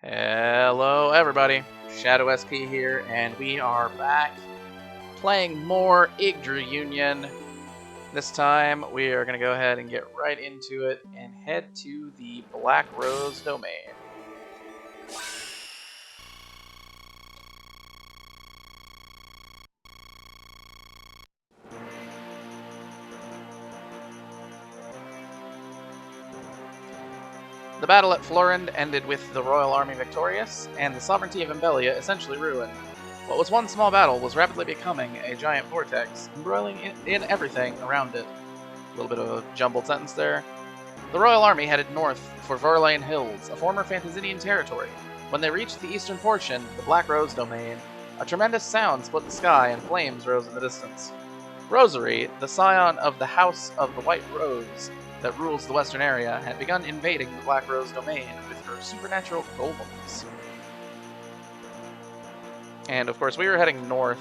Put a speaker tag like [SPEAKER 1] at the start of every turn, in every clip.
[SPEAKER 1] Hello everybody, Shadow SP here, and we are back playing more Yggdra Union. This time we are going to go ahead and get right into it and head to the Black Rose domain. The battle at Florend ended with the royal army victorious, and the sovereignty of Embelia essentially ruined. What was one small battle was rapidly becoming a giant vortex, embroiling in everything around it. A little bit of a jumbled sentence there. The royal army headed north for Verlaine Hills, a former Fantasinian territory. When they reached the eastern portion, the Black Rose domain, a tremendous sound split the sky and flames rose in the distance. Rosary, the scion of the House of the White Rose that rules the western area, had begun invading the Black Rose domain with her supernatural golems. And of course, we were heading north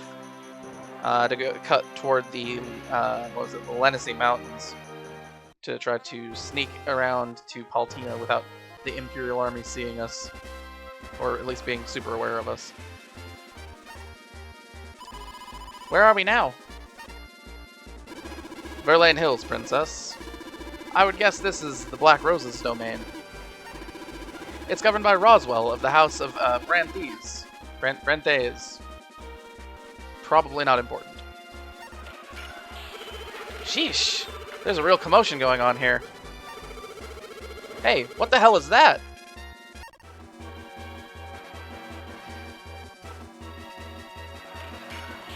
[SPEAKER 1] to go cut toward the the Lenesi Mountains to try to sneak around to Paltina without the Imperial Army seeing us, or at least being super aware of us. Where are we now? Verlaine Hills, Princess. I would guess this is the Black Rose's domain. It's governed by Roswell of the House of Branthes. Probably not important. Sheesh! There's a real commotion going on here. Hey, what the hell is that?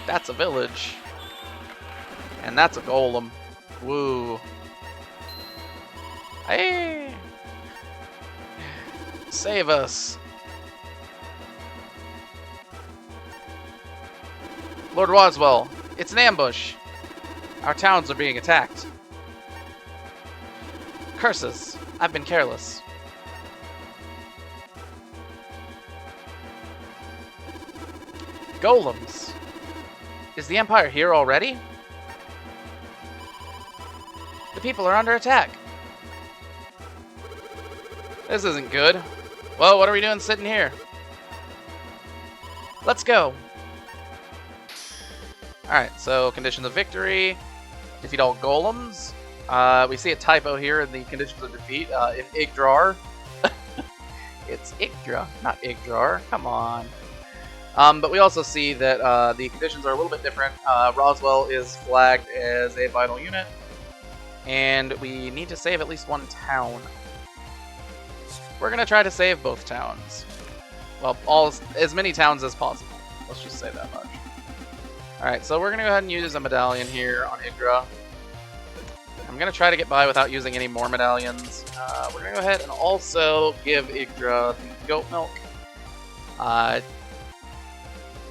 [SPEAKER 1] That's a village. And that's a golem. Woo. Hey! Save us. Lord Roswell, it's an ambush. Our towns are being attacked. Curses, I've been careless. Golems. Is the Empire here already? The people are under attack. This isn't good. Well, what are we doing sitting here? Let's go. Alright, so conditions of victory. Defeat all golems. We see a typo here in the conditions of defeat. If Yggdra. It's Yggdra, not Yggdra. Come on. But we also see that the conditions are a little bit different. Roswell is flagged as a vital unit. And we need to save at least one town. We're going to try to save both towns. Well, as many towns as possible. Let's just say that much. Alright, so we're going to go ahead and use a medallion here on Yggdra. I'm going to try to get by without using any more medallions. We're going to go ahead and also give Yggdra the goat milk.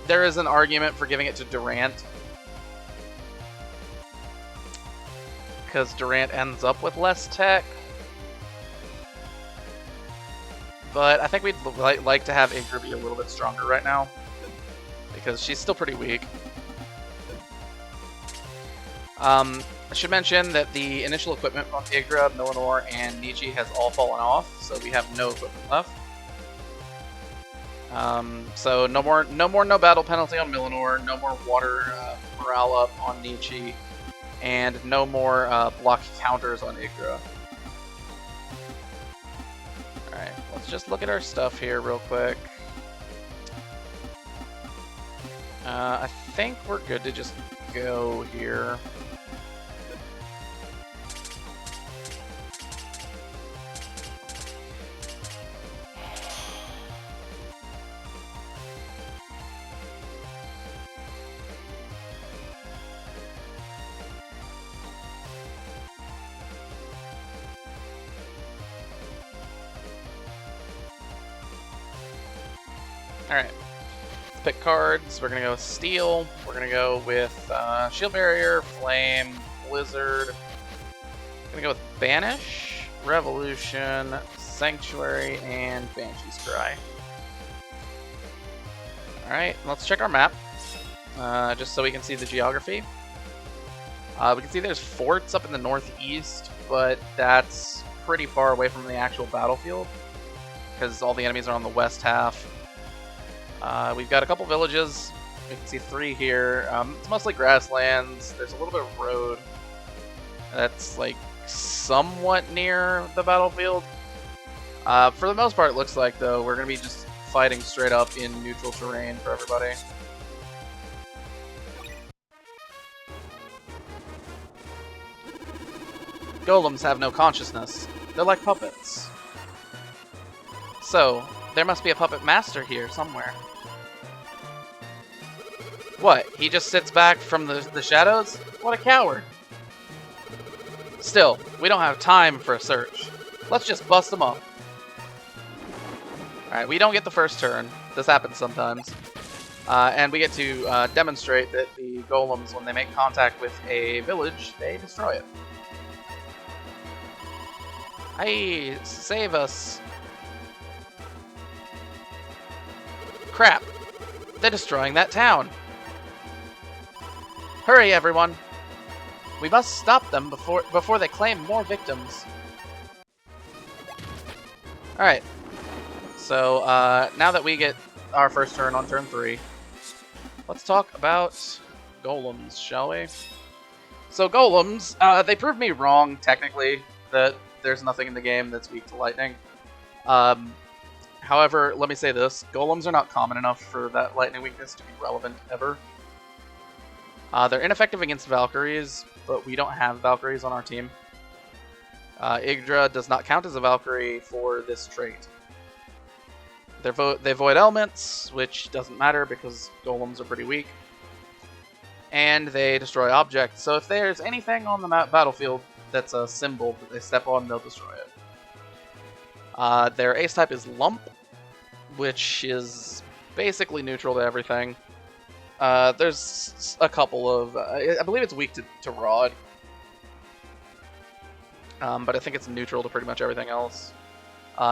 [SPEAKER 1] There is an argument for giving it to Durant, because Durant ends up with less tech. But I think we'd like to have Yggdra be a little bit stronger right now, because she's still pretty weak. I should mention that the initial equipment on Yggdra, Millinor, and Nietzsche has all fallen off, so we have no equipment left. So no more no battle penalty on Millinor, no more water morale up on Nietzsche, and no more block counters on Yggdra. Alright, let's just look at our stuff here real quick. I think we're good to just go here. Alright, let's pick cards. We're going to go with Steel. We're going to go with Shield Barrier, Flame, Blizzard. Going to go with Banish, Revolution, Sanctuary, and Banshee's Cry. Alright, let's check our map, just so we can see the geography. We can see there's forts up in the northeast, but that's pretty far away from the actual battlefield. because all the enemies are on the west half. We've got a couple villages. We can see 3 here. It's mostly grasslands. There's a little bit of road that's like somewhat near the battlefield. For the most part, it looks like, though, we're going to be just fighting straight up in neutral terrain for everybody. Golems have no consciousness. They're like puppets. So, there must be a puppet master here somewhere. What? He just sits back from the shadows? What a coward. Still, we don't have time for a search. Let's just bust them up. Alright, we don't get the first turn. This happens sometimes. And we get to demonstrate that the golems, when they make contact with a village, they destroy it. Hey, save us. Crap. They're destroying that town. Hurry, everyone. We must stop them before they claim more victims. Alright. So, now that we get our first turn on turn 3, let's talk about golems, shall we? So golems, they proved me wrong, technically, that there's nothing in the game that's weak to lightning. However, let me say this, golems are not common enough for that lightning weakness to be relevant ever. They're ineffective against Valkyries, but we don't have Valkyries on our team. Yggdra does not count as a Valkyrie for this trait. They void elements, which doesn't matter because golems are pretty weak. And they destroy objects, so if there's anything on the battlefield that's a symbol that they step on, they'll destroy it. Their ace type is Lump, which is basically neutral to everything. There's a couple of... I believe it's weak to Rod. But I think it's neutral to pretty much everything else.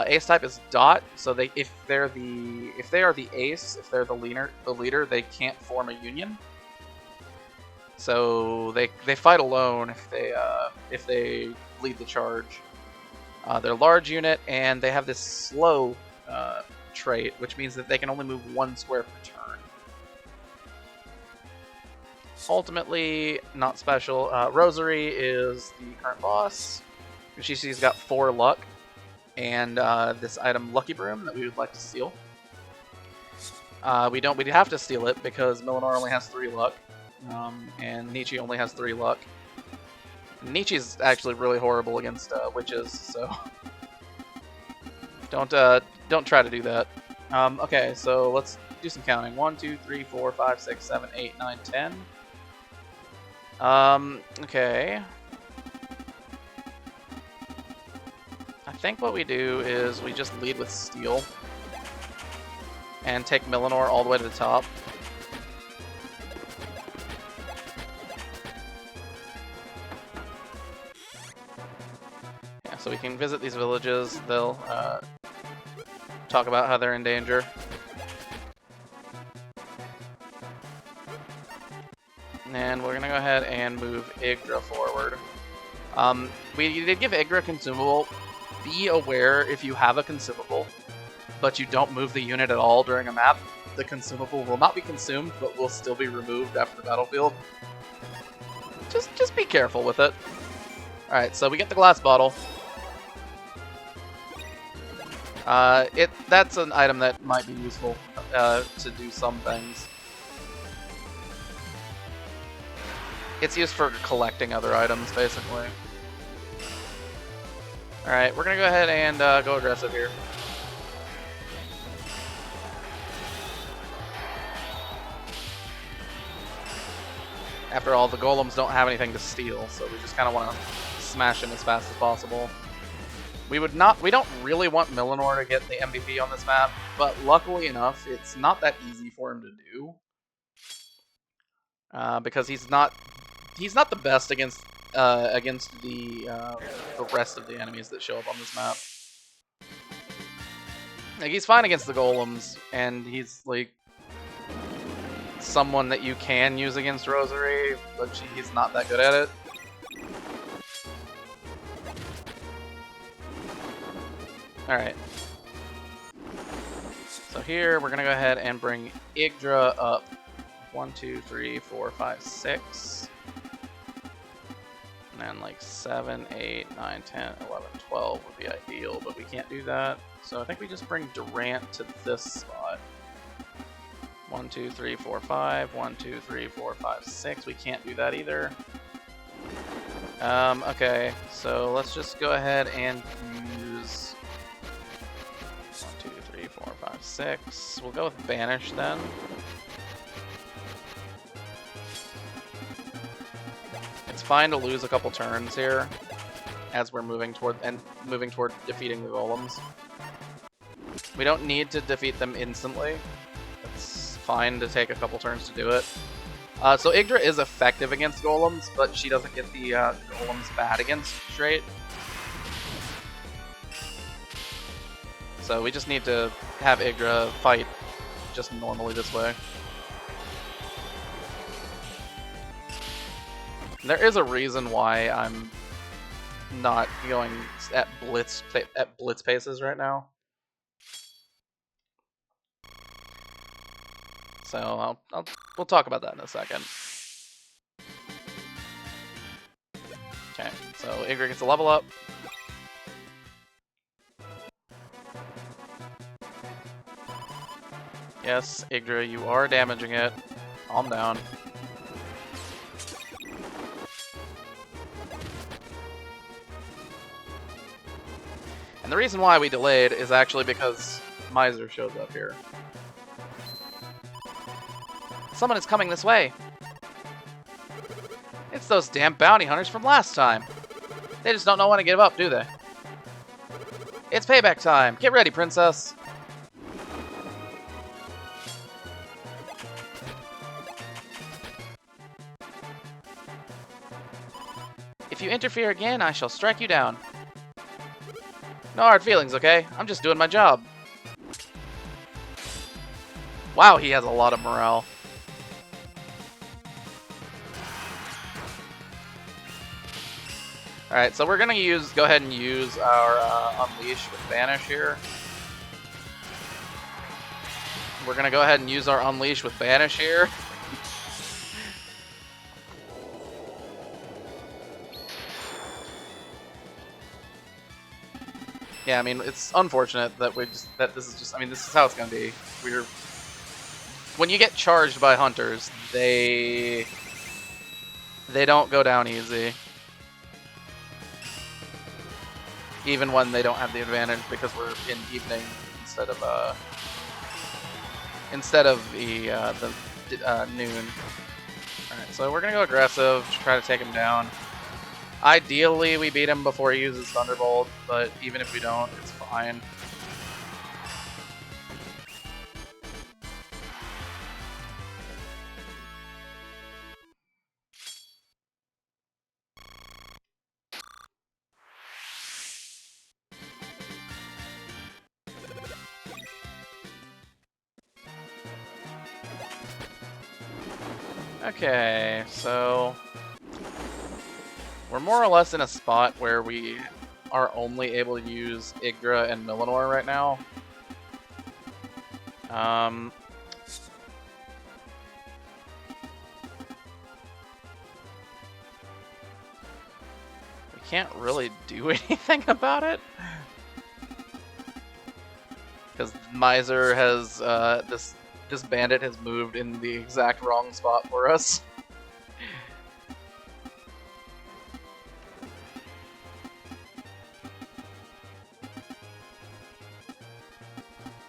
[SPEAKER 1] Ace type is Dot, so if they are the ace, if they're the leader, they can't form a union. So they fight alone if they lead the charge. They're large unit, and they have this slow trait, which means that they can only move 1 square per turn. Ultimately, not special. Rosary is the current boss. She's got 4 luck, and this item Lucky Broom that we would like to steal. We'd have to steal it because Milanor only has 3 luck, and Nietzsche only has 3 luck. Nietzsche's actually really horrible against witches, so don't try to do that. Okay, so let's do some counting. 1, 2, 3, 4, 5, 6, 7, 8, 9, 10. Okay. I think what we do is we just lead with Steel and take Milanor all the way to the top. Yeah, so we can visit these villages. They'll talk about how they're in danger. And we're gonna go ahead and move Yggdra forward. We did give Yggdra a consumable. Be aware if you have a consumable, but you don't move the unit at all during a map, the consumable will not be consumed, but will still be removed after the battlefield. Just be careful with it. Alright, so we get the glass bottle. That's an item that might be useful to do some things. It's used for collecting other items, basically. Alright, we're gonna go ahead and go aggressive here. After all, the golems don't have anything to steal, so we just kind of want to smash them as fast as possible. We don't really want Milanor to get the MVP on this map, but luckily enough, it's not that easy for him to do. Because he's not the best against the rest of the enemies that show up on this map. Like, he's fine against the golems, and he's like someone that you can use against Rosary, but he's not that good at it. Alright. So here we're gonna go ahead and bring Yggdra up. 1, 2, 3, 4, 5, 6. And then like 7, 8, 9, 10, 11, 12 would be ideal, but we can't do that. So I think we just bring Durant to this spot. 1, 2, 3, 4, 5. 1, 2, 3, 4, 5, 6. We can't do that either. Okay, so let's just go ahead and use 1, 2, 3, 4, 5, 6. We'll go with Banish then. It's fine to lose a couple turns here as we're moving toward defeating the golems. We don't need to defeat them instantly. It's fine to take a couple turns to do it. So Yggdra is effective against golems, but she doesn't get the golems bad against straight. So we just need to have Yggdra fight just normally this way. There is a reason why I'm not going at blitz paces right now. So we'll talk about that in a second. Okay, so Yggdra gets a level up. Yes, Yggdra, you are damaging it. Calm down. And the reason why we delayed is actually because Miser shows up here. Someone is coming this way. It's those damn bounty hunters from last time. They just don't know when to give up, do they? It's payback time. Get ready, princess. If you interfere again, I shall strike you down. No hard feelings, okay? I'm just doing my job. Wow, he has a lot of morale. Alright, so we're gonna go ahead and use our Unleash with Banish here. We're gonna go ahead and use our Unleash with Banish here. Yeah, I mean, it's unfortunate that this is how it's gonna be. When you get charged by hunters, they don't go down easy. Even when they don't have the advantage, because we're in evening instead of the noon. Alright, so we're gonna go aggressive to try to take him down. Ideally, we beat him before he uses Thunderbolt, but even if we don't, it's fine. Okay, so we're more or less in a spot where we are only able to use Yggdra and Millinor right now. We can't really do anything about it. Because Miser has, this bandit has moved in the exact wrong spot for us.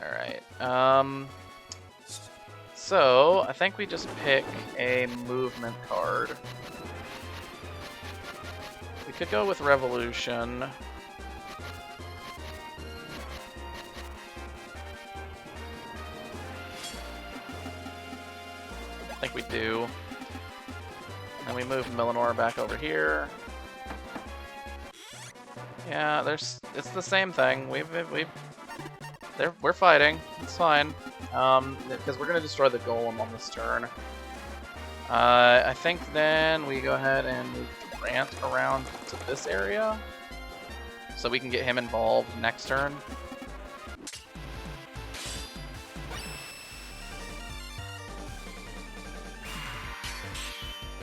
[SPEAKER 1] Alright, so I think we just pick a movement card. We could go with Revolution. I think we do. And we move Millinor back over here. Yeah, it's the same thing. We're fighting. It's fine. Because we're gonna destroy the golem on this turn. I think then we go ahead and move Grant around to this area, so we can get him involved next turn.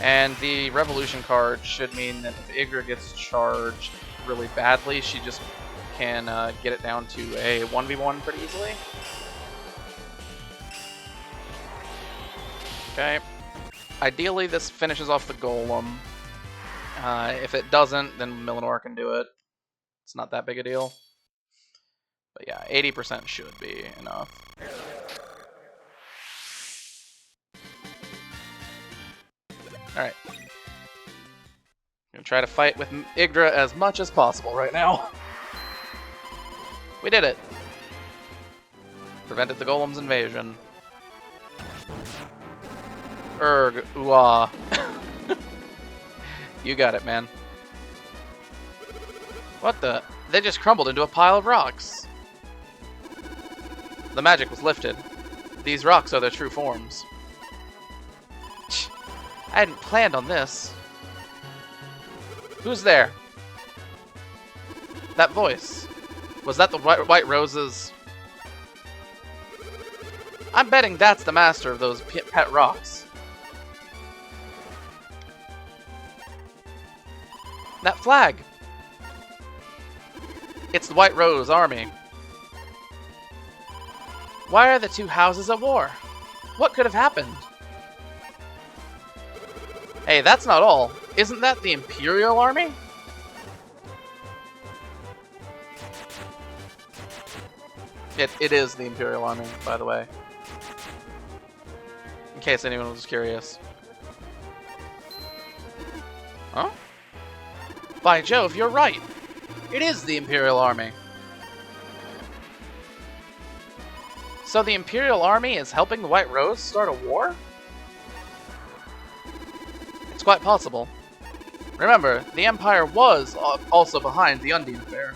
[SPEAKER 1] And the Revolution card should mean that if Yggdra gets charged really badly, she just can get it down to a 1v1 pretty easily. Okay. Ideally, this finishes off the Golem. If it doesn't, then Millinor can do it. It's not that big a deal. But yeah, 80% should be enough. Alright. Gonna try to fight with Yggdra as much as possible right now. We did it! Prevented the Golem's invasion. Erg, ooh-ah. You got it, man. What the? They just crumbled into a pile of rocks. The magic was lifted. These rocks are their true forms. I hadn't planned on this. Who's there? That voice. Was that the White Roses? I'm betting that's the master of those pet rocks. That flag! It's the White Rose Army. Why are the two houses at war? What could have happened? Hey, that's not all. Isn't that the Imperial Army? It is the Imperial Army, by the way. In case anyone was curious. Huh? By Jove, you're right. It is the Imperial Army. So the Imperial Army is helping the White Rose start a war? It's quite possible. Remember, the Empire was also behind the Undine affair.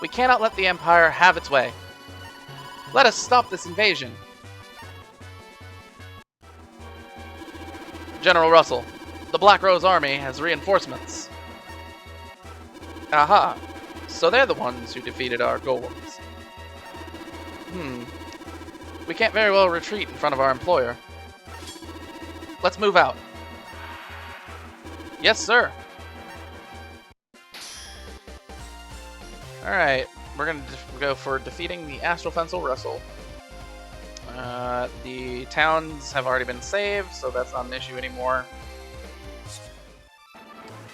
[SPEAKER 1] We cannot let the Empire have its way. Let us stop this invasion. General Russell, the Black Rose Army has reinforcements. Aha, so they're the ones who defeated our golems. We can't very well retreat in front of our employer. Let's move out. Yes, sir. Alright, we're going to go for defeating the Astral Fensel Russell. The towns have already been saved, so that's not an issue anymore.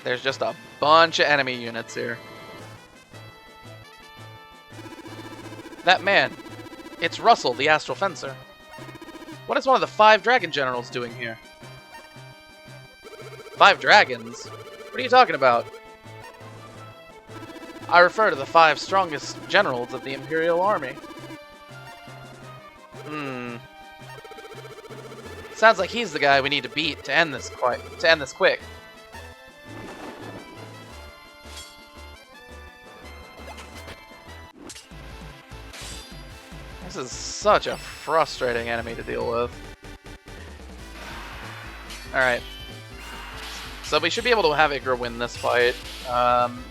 [SPEAKER 1] There's just a bunch of enemy units here. That man, it's Russell, the Astral Fencer. What is one of the 5 dragon generals doing here? 5 dragons? What are you talking about? I refer to the 5 strongest generals of the Imperial Army. Sounds like he's the guy we need to beat to end this quick. This is such a frustrating enemy to deal with. Alright. So we should be able to have Yggdra win this fight.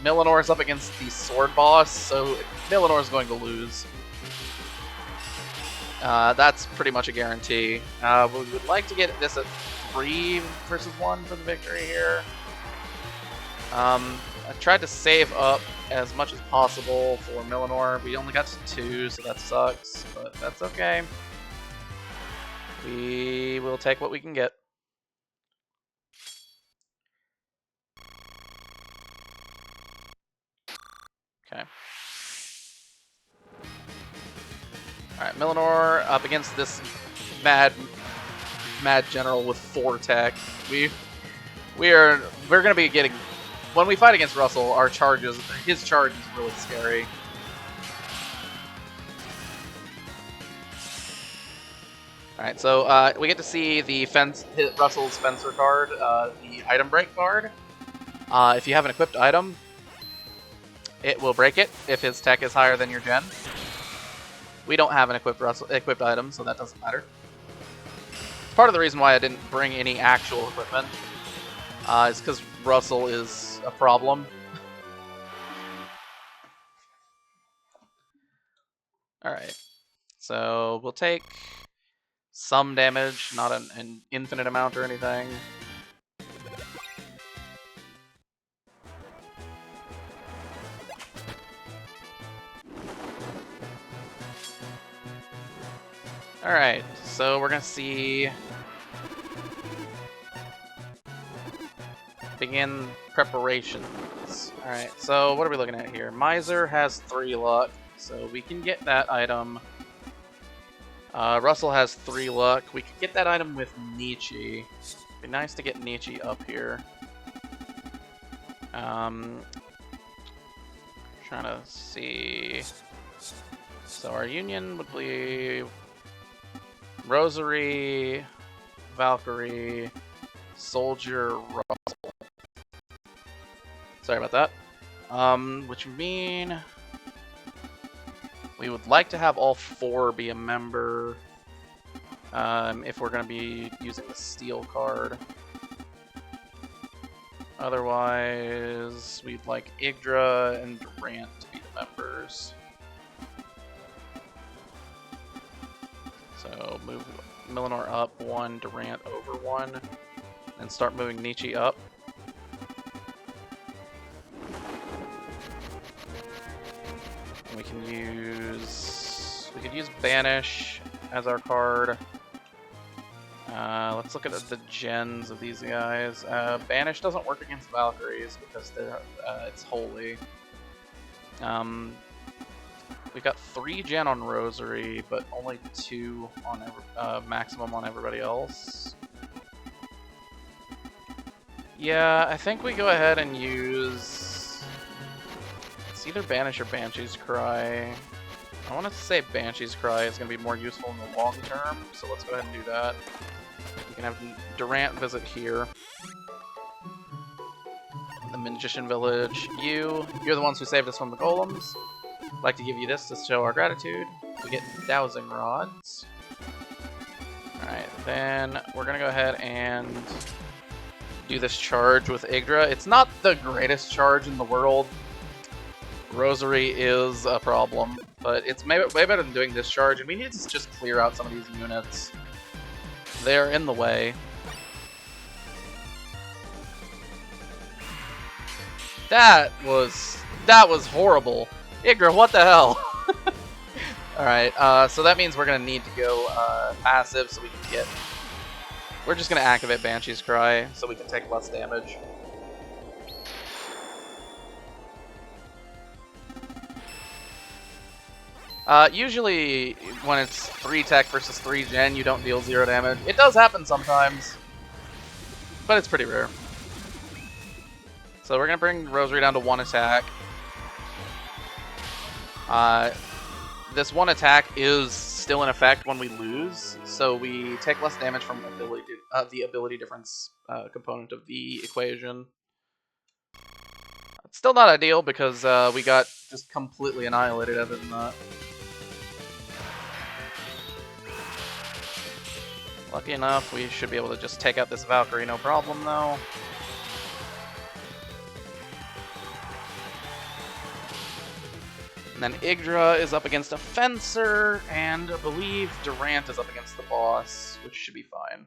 [SPEAKER 1] Millinor is up against the sword boss, so Millinor is going to lose. That's pretty much a guarantee. We would like to get this at 3 versus 1 for the victory here. I tried to save up as much as possible for Millinor. We only got to 2, so that sucks, but that's okay. We will take what we can get. Okay. Alright, Millinor up against this mad general with 4 tech. We're gonna be getting, when we fight against Russell, his charge is really scary. Alright, so we get to see the Russell's Fencer card, the item break card. If you have an equipped item, it will break it if his tech is higher than your gen. We don't have an equipped item, so that doesn't matter. It's part of the reason why I didn't bring any actual equipment. Is because Russell is a problem. Alright. So we'll take some damage, not an infinite amount or anything. Alright, so we're gonna see... begin preparations. Alright, so what are we looking at here? Miser has 3 luck, so we can get that item. Russell has 3 luck. We could get that item with Nietzsche. Be nice to get Nietzsche up here. Trying to see... So our union would be... Rosary, Valkyrie, Soldier, Russell. Sorry about that. Which mean we would like to have all 4 be a member if we're going to be using the steel card. Otherwise, we'd like Yggdra and Durant to be the members. So move Millinor up 1, Durant over 1, and start moving Nietzsche up. And we could use Banish as our card. Let's look at the gens of these guys. Banish doesn't work against Valkyries because they're it's holy. We've got 3 gen on Rosary, but only 2 on maximum on everybody else. Yeah, I think we go ahead and use... It's either Banish or Banshee's Cry. I want to say Banshee's Cry is going to be more useful in the long term, so let's go ahead and do that. We can have Durant visit here. The Magician Village. You're the ones who saved us from the golems. I'd like to give you this to show our gratitude. We get Dowsing Rods. Alright, then we're going to go ahead and do this charge with Yggdra. It's not the greatest charge in the world. Rosary is a problem, but it's way better than doing this charge, and we need to just clear out some of these units. They're in the way. That was horrible. Yggdra, what the hell? Alright, so that means we're going to need to go passive so we can get... We're just going to activate Banshee's Cry so we can take less damage. Usually, when it's 3 tech versus 3 gen, you don't deal 0 damage. It does happen sometimes, but it's pretty rare. So we're going to bring Rosary down to 1 attack. This 1 attack is still in effect when we lose, so we take less damage from the ability difference component of the equation. It's still not ideal because we got just completely annihilated other than that. Lucky enough, we should be able to just take out this Valkyrie, no problem though. And then Yggdra is up against a Fencer, and I believe Durant is up against the boss, which should be fine.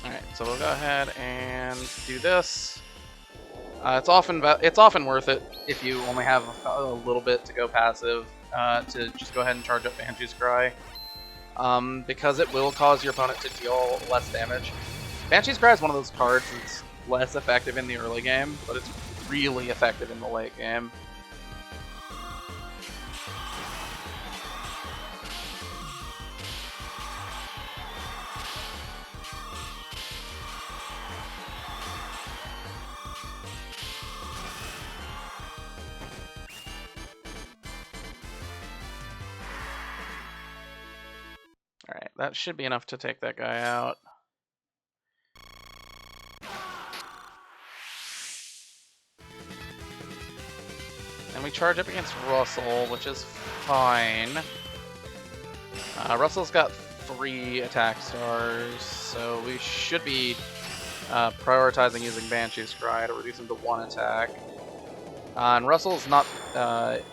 [SPEAKER 1] Alright, so we'll go ahead and do this. It's often worth it if you only have a little bit to go passive to just go ahead and charge up Banshee's Cry, because it will cause your opponent to deal less damage. Banshee's Cry is one of those cards that's less effective in the early game, but it's really effective in the late game. Alright, that should be enough to take that guy out. And we charge up against Russell, which is fine. Russell's got 3 attack stars, so we should be prioritizing using Banshee's Cry to reduce him to 1 attack. And Russell's not.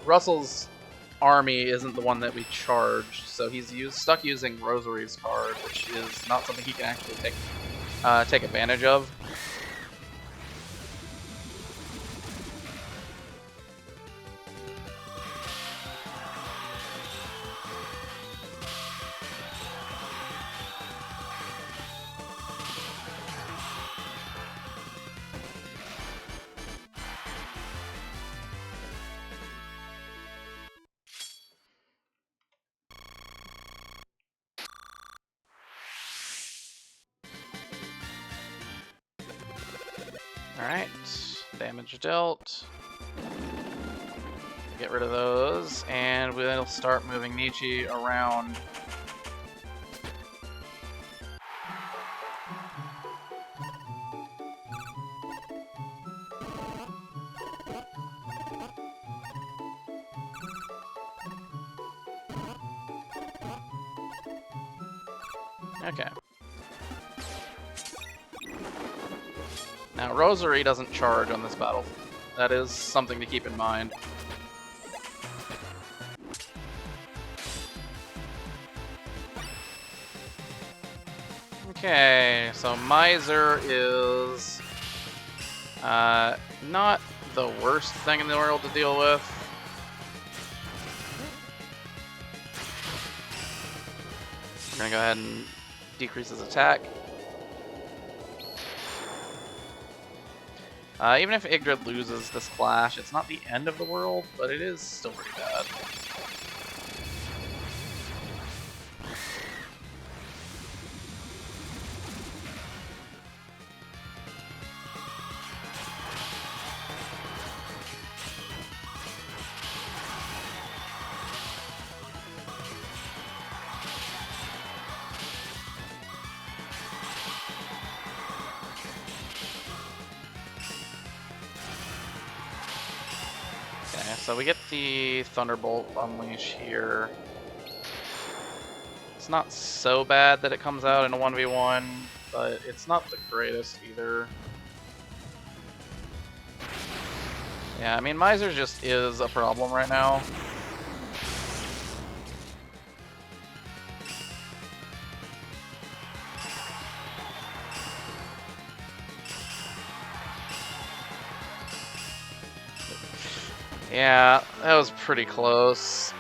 [SPEAKER 1] Russell's army isn't the one that we charged, so he's stuck using Rosary's card, which is not something he can actually take advantage of. Alright, damage dealt. Get rid of those, and we'll start moving Nietzsche around. Okay. Now, Rosary doesn't charge on this battle. That is something to keep in mind. Okay, so Miser is not the worst thing in the world to deal with. We're gonna go ahead and decrease his attack. Even if Yggdra loses this clash, it's not the end of the world, but it is still pretty bad. So we get the Thunderbolt Unleash here. It's not so bad that it comes out in a 1v1, but it's not the greatest either. Yeah, I mean, Miser just is a problem right now. Yeah, that was pretty close.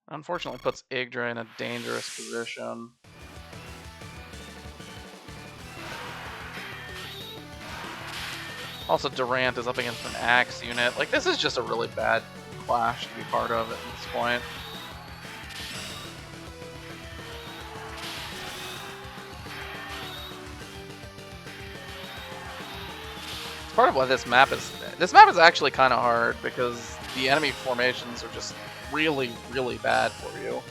[SPEAKER 1] Unfortunately puts Yggdra in a dangerous position. Also, Durant is up against an Axe unit. Like, this is just a really bad clash to be part of at this point. Part of why this map is actually kind of hard, because the enemy formations are just really, really bad for you.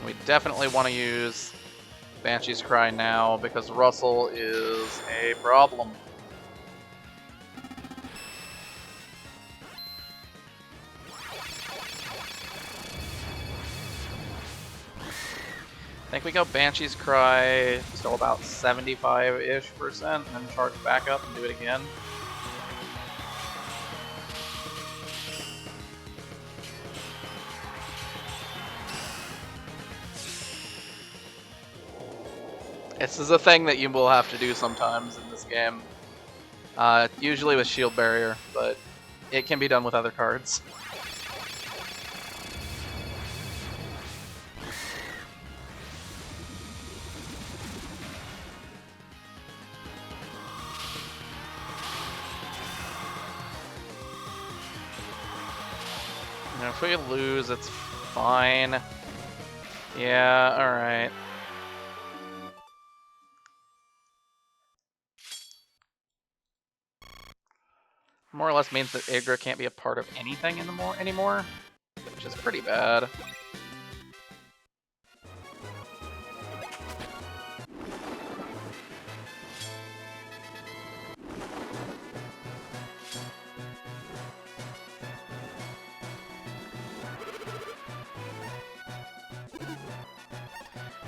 [SPEAKER 1] We definitely want to use Banshee's Cry now, because Russell is a problem. I think we go Banshee's Cry till about 75-ish%, and then charge back up and do it again. This is a thing that you will have to do sometimes in this game. Usually with Shield Barrier, but it can be done with other cards. If we lose, it's fine. Yeah, alright. More or less means that Yggdra can't be a part of anything anymore, which is pretty bad.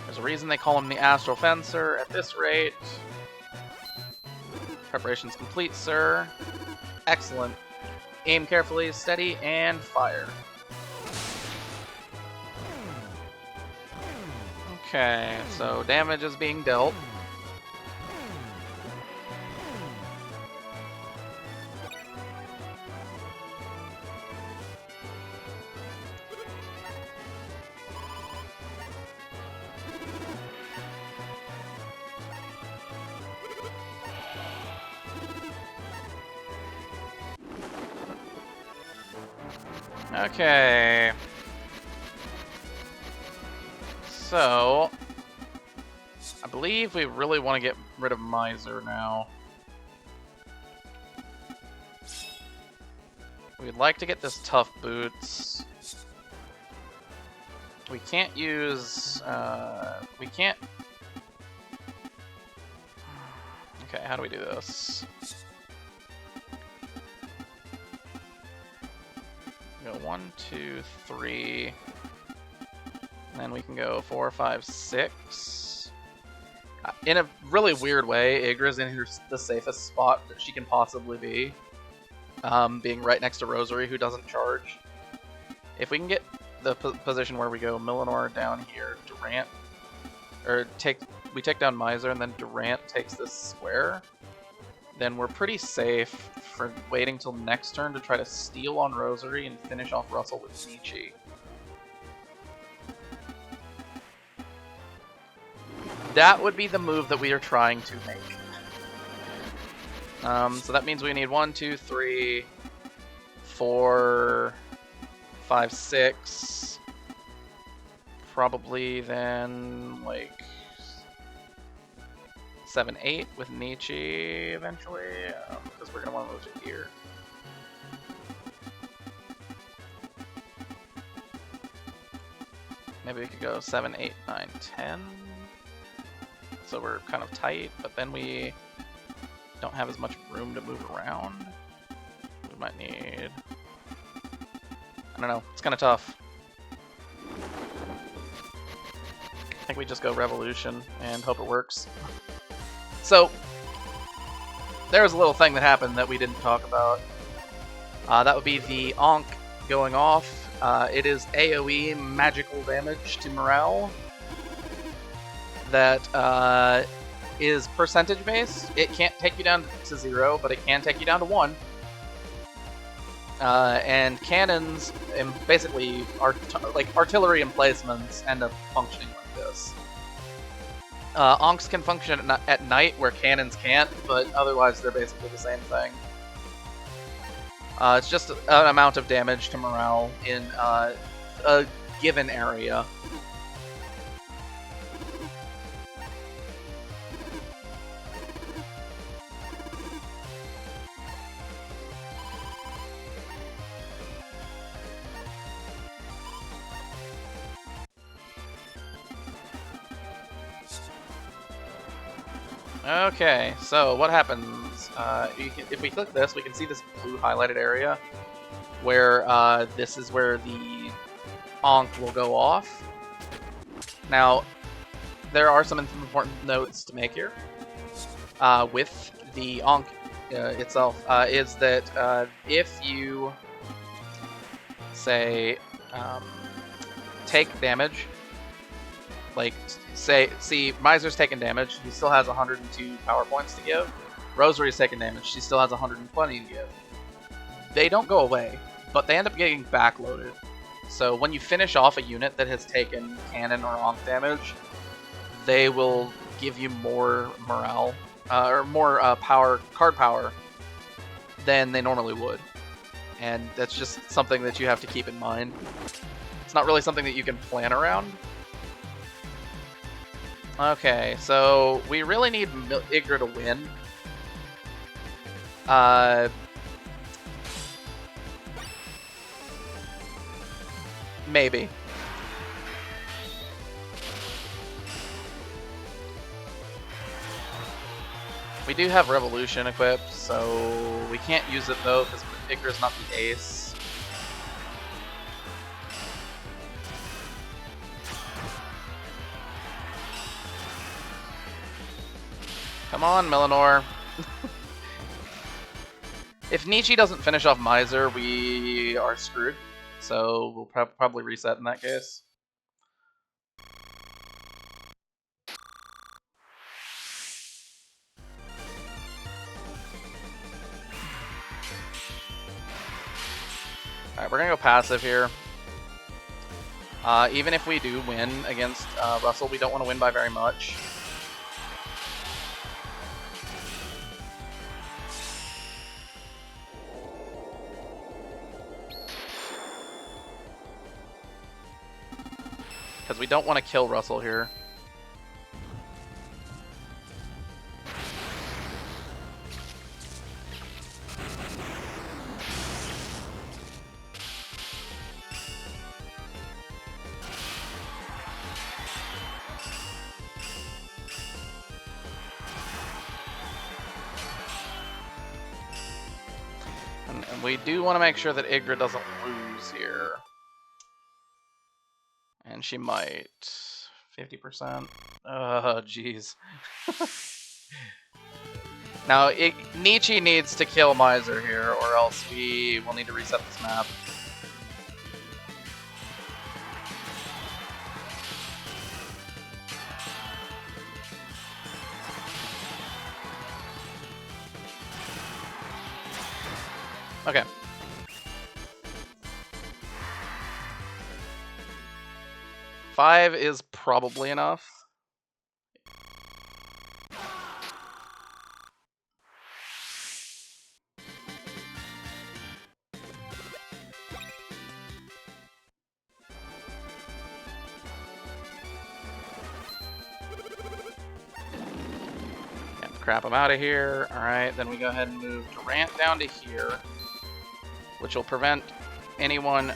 [SPEAKER 1] There's a reason they call him the Astral Fencer at this rate. Preparations complete, sir. Excellent. Aim carefully, steady, and fire. Okay, so damage is being dealt. Okay. So, I believe we really want to get rid of Miser now. We'd like to get this Tough Boots. We can't use, we can't... Okay, how do we do this? Go 1, 2, 3, and then we can go 4, 5, 6. In a really weird way, Yggdra's in the safest spot that she can possibly be, being right next to Rosary, who doesn't charge. If we can get the position where we go Millinor down here, Durant, or we take down Miser, and then Durant takes this square, then we're pretty safe for waiting till next turn to try to steal on Rosary and finish off Russell with Nietzsche. That would be the move that we are trying to make. So that means we need 1, 2, 3, 4, 5, 6. Probably then like 7, 8 with Nietzsche eventually, because we're going to want to move to here. Maybe we could go 7, 8, 9, 10. So we're kind of tight, but then we don't have as much room to move around. We might need... I don't know, it's kind of tough. I think we just go Revolution and hope it works. So, there was a little thing that happened that we didn't talk about. That would be the Ankh going off. It is AoE magical damage to morale that is percentage based. It can't take you down to 0, but it can take you down to 1. And cannons and basically artillery emplacements end up functioning like this. Ankhs can function at night where cannons can't, but otherwise they're basically the same thing. It's just an amount of damage to morale in a given area. Okay, so what happens? If we click this, we can see this blue highlighted area where this is where the Ankh will go off. Now, there are some important notes to make here with the Ankh itself, is that if you, say, take damage, like, see, Miser's taking damage, he still has 102 power points to give. Rosary's taking damage, she still has 120 to give. They don't go away, but they end up getting backloaded. So when you finish off a unit that has taken cannon or Ankh damage, they will give you more morale, or more card power than they normally would. And that's just something that you have to keep in mind. It's not really something that you can plan around. Okay, so we really need Yggdra to win. Maybe. We do have Revolution equipped, so we can't use it though, because Yggdra's not the ace. Come on, Melanor. If Nietzsche doesn't finish off Miser, we are screwed. So we'll probably reset in that case. Alright, we're gonna go passive here. Even if we do win against Russell, we don't want to win by very much. Because we don't want to kill Russell here. And we do want to make sure that Yggdra doesn't lose here. And she might. 50%. Oh, jeez. Now, Nietzsche needs to kill Miser here, or else we will need to reset this map. Okay. Five is probably enough. Yeah, crap him out of here. Alright, then we go ahead and move Durant down to here, which will prevent anyone...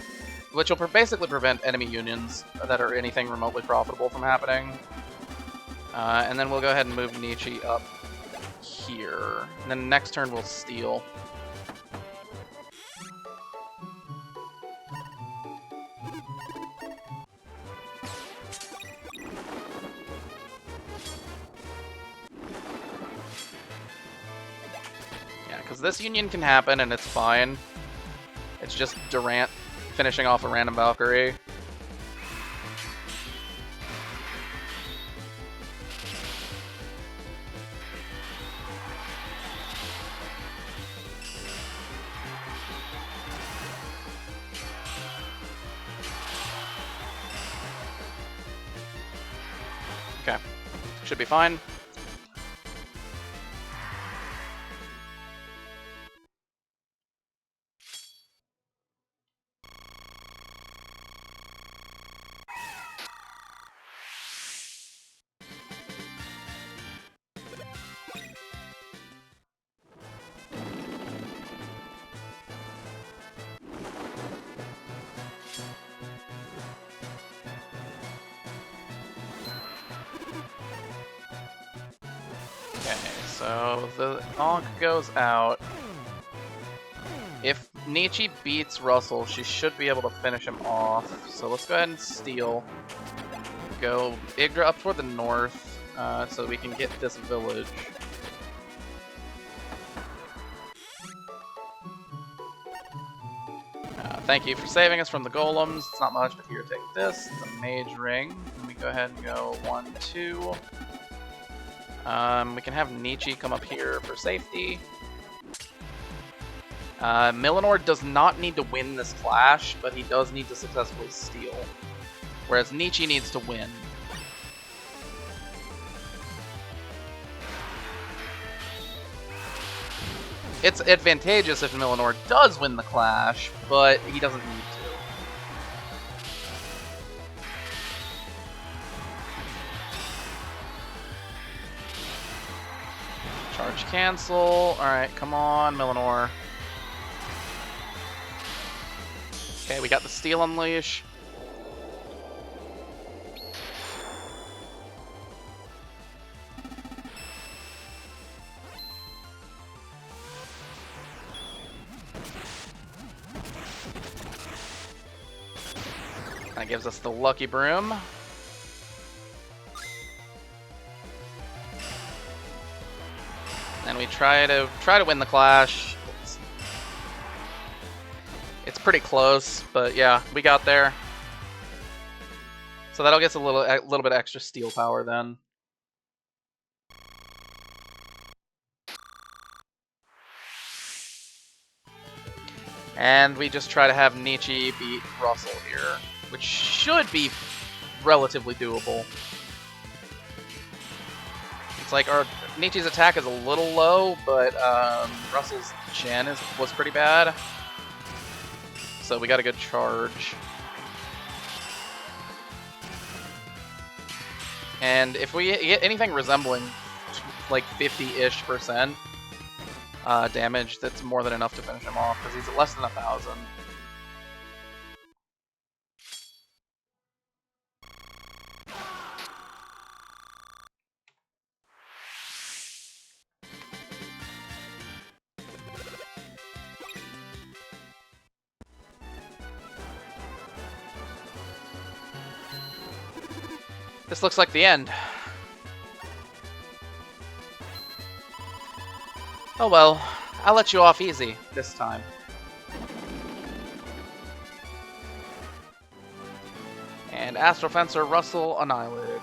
[SPEAKER 1] Which will basically prevent enemy unions that are anything remotely profitable from happening. And then we'll go ahead and move Nietzsche up here. And then next turn we'll steal. Yeah, because this union can happen and it's fine. It's just Durant finishing off a random Valkyrie. Okay, should be fine. So the Ankh goes out. If Nietzsche beats Russell, she should be able to finish him off. So let's go ahead and steal. Go Yggdra up toward the north, so we can get this village. Thank you for saving us from the golems. It's not much, but here, take this. It's a mage ring. And we go ahead and go 1, 2. We can have Nietzsche come up here for safety. Melanor does not need to win this clash, but he does need to successfully steal. Whereas Nietzsche needs to win. It's advantageous if Melanor does win the clash, but he doesn't need to. Charge cancel. Alright, come on, Melanor. Okay, we got the Steel Unleash. That gives us the Lucky Broom. And we try to win the clash. It's pretty close, but yeah, we got there. So that'll get us a little bit extra steel power then. And we just try to have Nietzsche beat Russell here, which should be relatively doable. It's like our Nietzsche's attack is a little low, but Russell's gen was pretty bad. So we got a good charge. And if we get anything resembling like 50-ish% damage, that's more than enough to finish him off, because he's at less than 1,000. This looks like the end. Oh well, I'll let you off easy this time. And Astral Fencer Russell annihilated.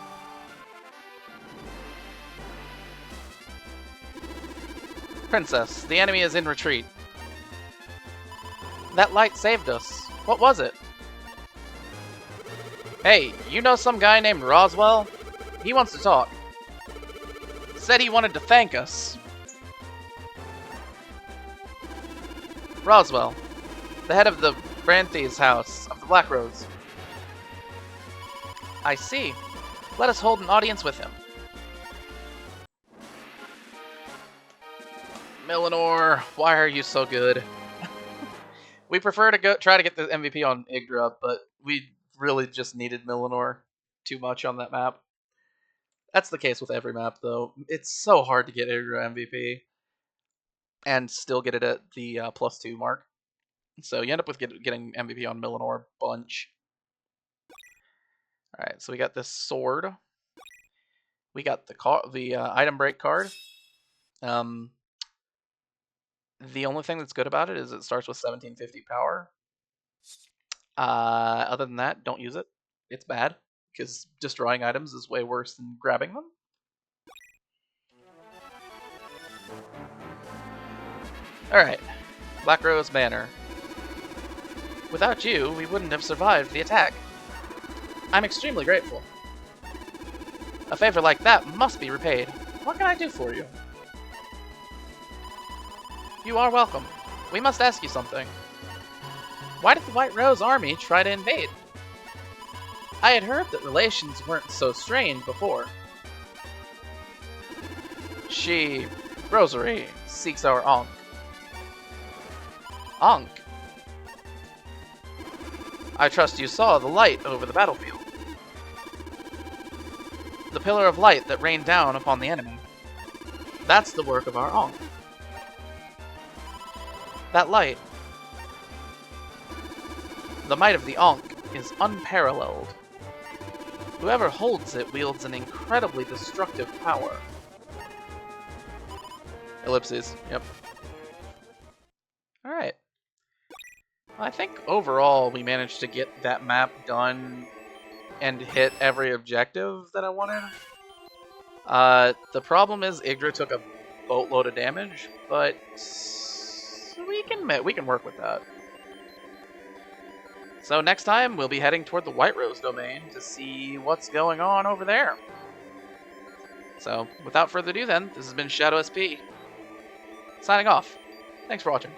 [SPEAKER 1] Princess, the enemy is in retreat. That light saved us. What was it? Hey, you know some guy named Roswell? He wants to talk. Said he wanted to thank us. Roswell, the head of the Branthes house of the Black Rose. I see. Let us hold an audience with him. Millinor, why are you so good? We prefer to try to get the MVP on Yggdra, but we really just needed Millinor too much on that map. That's the case with every map, though. It's so hard to get Yggdra MVP and still get it at the +2 mark. So you end up with getting MVP on Millinor a bunch. Alright, so we got this sword. We got the item break card. The only thing that's good about it is it starts with 1750 power. Other than that, don't use it. It's bad, because destroying items is way worse than grabbing them. Alright, Black Rose Banner. Without you, we wouldn't have survived the attack. I'm extremely grateful. A favor like that must be repaid. What can I do for you? You are welcome. We must ask you something. Why did the White Rose army try to invade? I had heard that relations weren't so strained before. Rosary, seeks our Ankh. Ankh? I trust you saw the light over the battlefield. The pillar of light that rained down upon the enemy. That's the work of our Ankh. That light, the might of the Ankh, is unparalleled. Whoever holds it wields an incredibly destructive power. Ellipses, yep. Alright. I think overall we managed to get that map done and hit every objective that I wanted. The problem is Yggdra took a boatload of damage, but we can work with that. So next time we'll be heading toward the White Rose domain to see what's going on over there. So without further ado then, this has been Shadow SP. Signing off. Thanks for watching.